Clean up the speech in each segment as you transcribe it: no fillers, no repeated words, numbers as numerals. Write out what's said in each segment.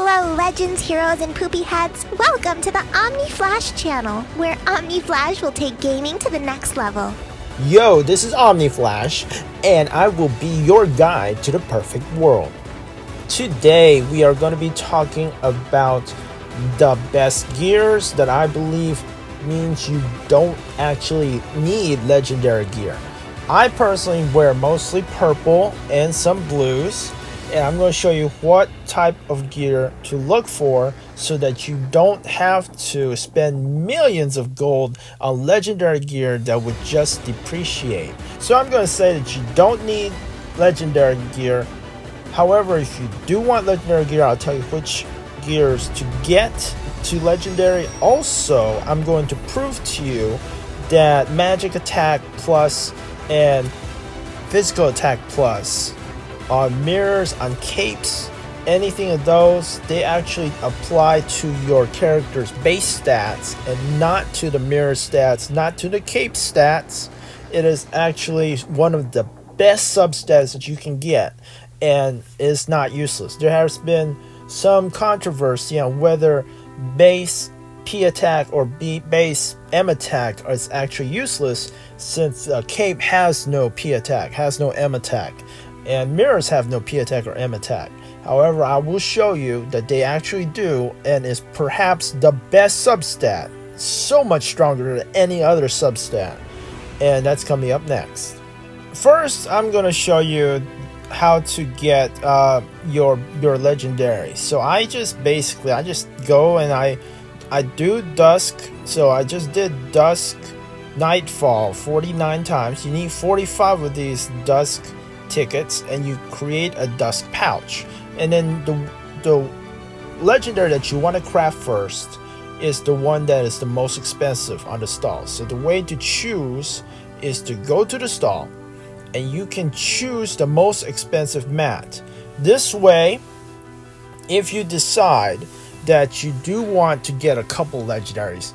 Hello, legends, heroes, and poopy heads. Welcome to the Omni Flash channel, where Omni Flash will take gaming to the next level. Yo, this is Omni Flash, and I will be your guide to the perfect world. Today, we are going to be talking about the best gears that I believe means you don't actually need legendary gear. I personally wear mostly purple and some blues, and I'm going to show you what type of gear to look for so that you don't have to spend millions of gold on legendary gear that would just depreciate. So I'm going to say that you don't need legendary gear. However, if you do want legendary gear, I'll tell you which gears to get to legendary. Also, I'm going to prove to you that magic attack plus and physical attack plus on mirrors, on capes, anything of those, they actually apply to your character's base stats and not to the mirror stats, not to the cape stats. It is actually one of the best substats that you can get, and it's not useless. There has been some controversy on whether base P attack or base M attack is actually useless, since cape has no P attack, has no M attack, and mirrors have no P attack or M attack. However, I will show you that they actually do, and is perhaps the best substat, so much stronger than any other substat, and that's coming up next. First, I'm going to show you how to get your legendary. So I just go and I do dusk. So I just did dusk nightfall 49 times. You need 45 of these dusk tickets, and you create a dusk pouch. And then the legendary that you want to craft first is the one that is the most expensive on the stall. So the way to choose is to go to the stall, and you can choose the most expensive mat. This way, if you decide that you do want to get a couple legendaries,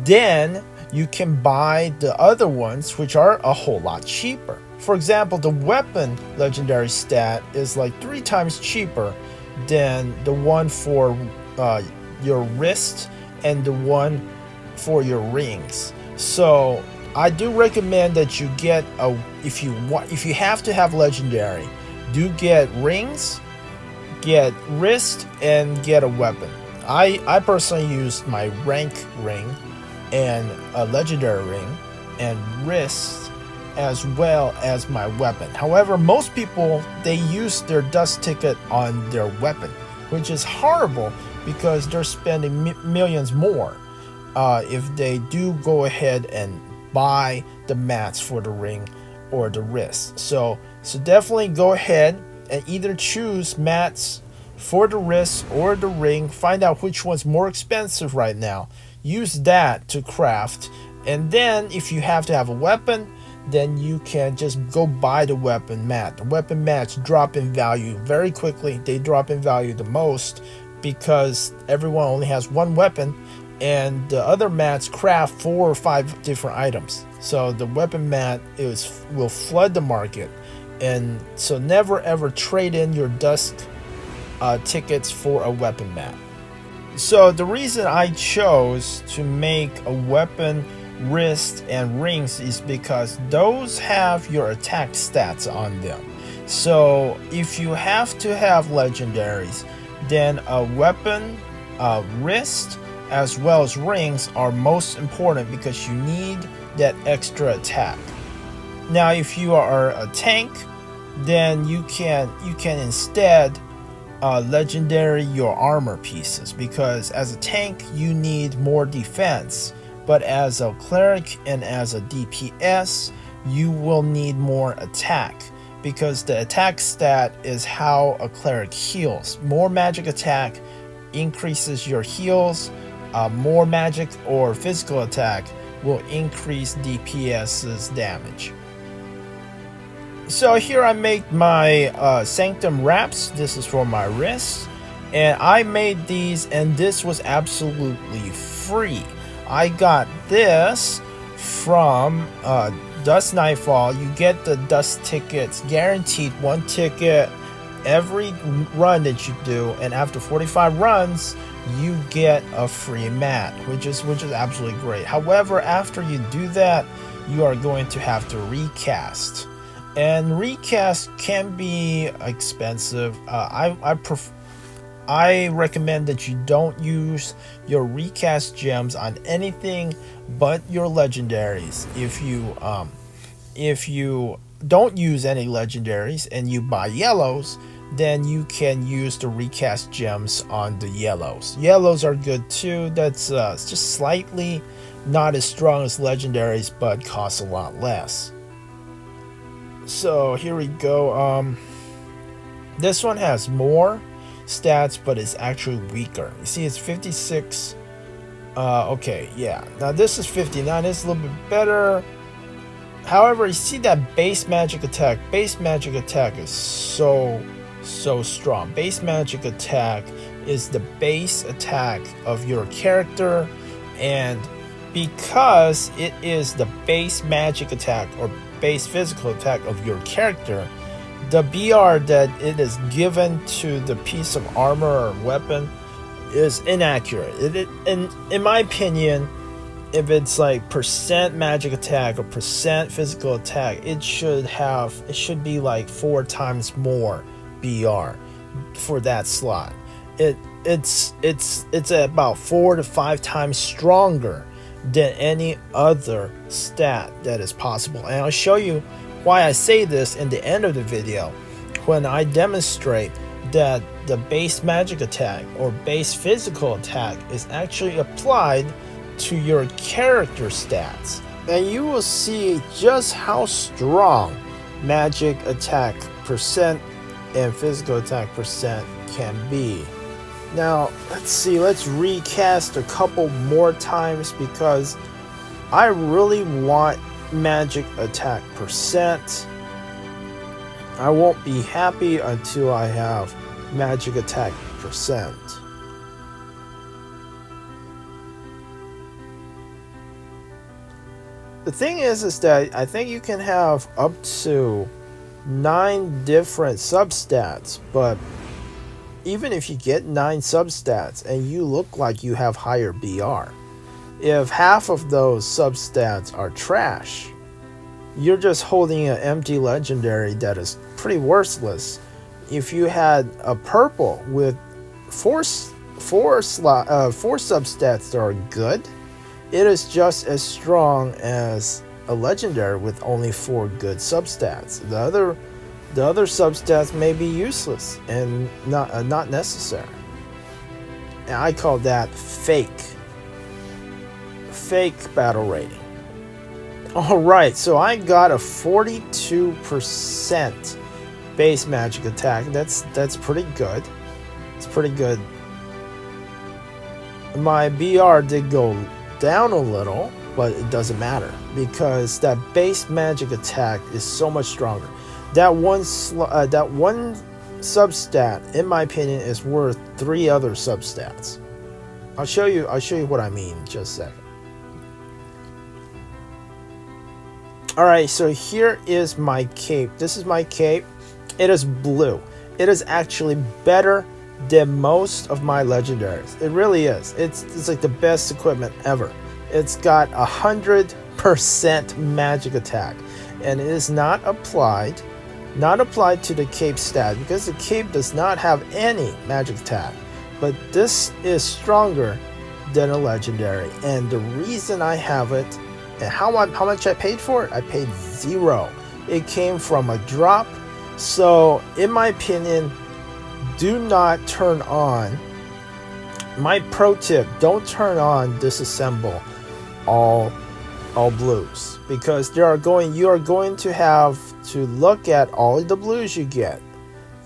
then you can buy the other ones, which are a whole lot cheaper. For example, the weapon legendary stat is like 3 times cheaper than the one for your wrist and the one for your rings. So I do recommend that you get if you have to have legendary, do get rings, get wrist, and get a weapon. I personally used my rank ring and a legendary ring and wrist as well as my weapon. However, most people, they use their dust ticket on their weapon, which is horrible because they're spending millions more if they do go ahead and buy the mats for the ring or the wrist. So definitely go ahead and either choose mats for the wrist or the ring. Find out which one's more expensive right now. Use that to craft, and then if you have to have a weapon, then you can just go buy the weapon mat. The weapon mats drop in value very quickly. They drop in value the most because everyone only has one weapon, and the other mats craft 4 or 5 different items. So the weapon mat will flood the market, and so never ever trade in your dusk tickets for a weapon mat. So the reason I chose to make a weapon, wrist, and rings is because those have your attack stats on them. So if you have to have legendaries, then a weapon, wrist, as well as rings are most important because you need that extra attack. Now if you are a tank, then you can instead legendary your armor pieces, because as a tank you need more defense, but as a cleric and as a DPS you will need more attack, because the attack stat is how a cleric heals. More magic attack increases your heals, more magic or physical attack will increase DPS's damage. So here I made my Sanctum wraps. This is for my wrist, and I made these, and this was absolutely free. I got this from Dust Nightfall. You get the dust tickets guaranteed, 1 ticket every run that you do, and after 45 runs you get a free mat, which is absolutely great. However, after you do that, you are going to have to recast, and recast can be expensive. I recommend that you don't use your recast gems on anything but your legendaries. If you don't use any legendaries and you buy yellows, then you can use the recast gems on the yellows. Yellows are good too. That's just slightly not as strong as legendaries, but costs a lot less. So here we go. This one has more stats, but it's actually weaker. You see, it's 56. Okay, yeah. Now this is 59. It's a little bit better. However, you see that base magic attack. Base magic attack is so strong. Base magic attack is the base attack of your character, and because it is the base magic attack or base physical attack of your character, the BR that it is given to the piece of armor or weapon is inaccurate. In my opinion, if it's like percent magic attack or percent physical attack, it should be like 4 times more BR for that slot. It's about 4 to 5 times stronger than any other stat that is possible. And I'll show you why I say this in the end of the video, when I demonstrate that the base magic attack or base physical attack is actually applied to your character stats. And you will see just how strong magic attack percent and physical attack percent can be. Now, let's see, let's recast a couple more times because I really want magic attack percent. I won't be happy until I have magic attack percent. The thing is that I think you can have up to 9 different substats, but even if you get 9 substats and you look like you have higher BR, if half of those substats are trash, you're just holding an empty legendary that is pretty worthless. If you had a purple with 4 substats that are good, it is just as strong as a legendary with only 4 good substats. The other substats may be useless and not necessary. And I call that fake battle rating. Alright, so I got a 42% base magic attack. That's pretty good. It's pretty good. My BR did go down a little, but it doesn't matter because that base magic attack is so much stronger. That one substat, in my opinion, is worth 3 other substats. I'll show you what I mean in just a second. Alright, so here is my cape. This is my cape. It is blue. It is actually better than most of my legendaries. It really is. It's like the best equipment ever. It's got 100% magic attack, and it is not applied to the cape stat because the cape does not have any magic attack. But this is stronger than a legendary, and the reason I have it and how much I paid for it, I paid 0. It came from a drop. So in my opinion, do not turn on, my pro tip, don't turn on disassemble all blues, because you are going to have to look at all the blues you get.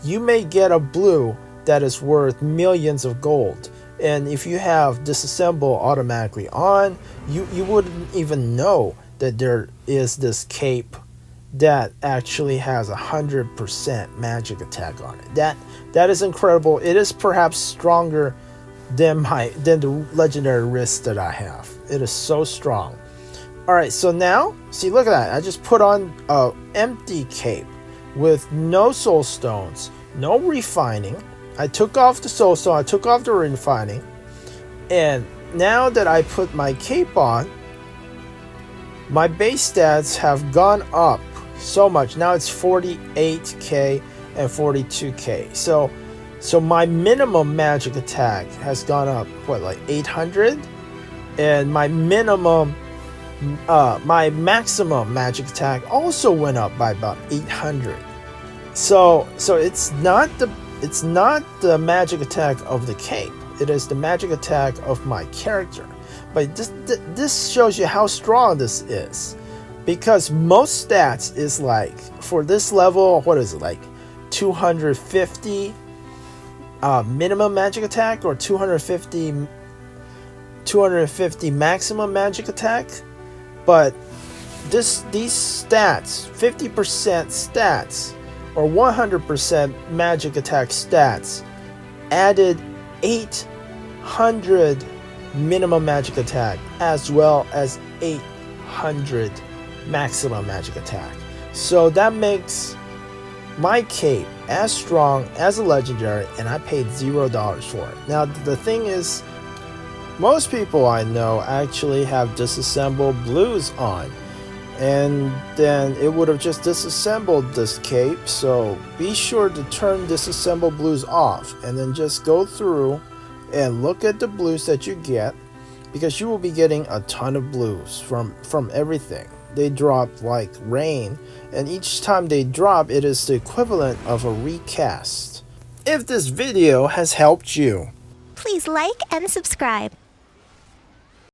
You may get a blue that is worth millions of gold, and if you have disassemble automatically on, you wouldn't even know that there is this cape that actually has 100% magic attack on it. That is incredible. It is perhaps stronger than the legendary wrist that I have. It is so strong. Alright, so now, see, look at that. I just put on an empty cape with no soul stones, no refining. I took off the soul stone, I took off the refining, and now that I put my cape on, my base stats have gone up so much. Now it's 48k and 42k. So my minimum magic attack has gone up, what, like 800? And my maximum magic attack also went up by about 800. So it's not the magic attack of the cape. It is the magic attack of my character. But this shows you how strong this is, because most stats is like, for this level, what is it, like 250 minimum magic attack, or 250 maximum magic attack. But these stats, 50% stats or 100% magic attack stats, added 800 minimum magic attack as well as 800 maximum magic attack. So that makes my cape as strong as a legendary, and I paid $0 for it. Now the thing is, most people I know actually have disassembled blues on, and then it would have just disassembled this cape. So be sure to turn disassembled blues off, and then just go through and look at the blues that you get, because you will be getting a ton of blues from everything. They drop like rain, and each time they drop, it is the equivalent of a recast. If this video has helped you, Please like and subscribe.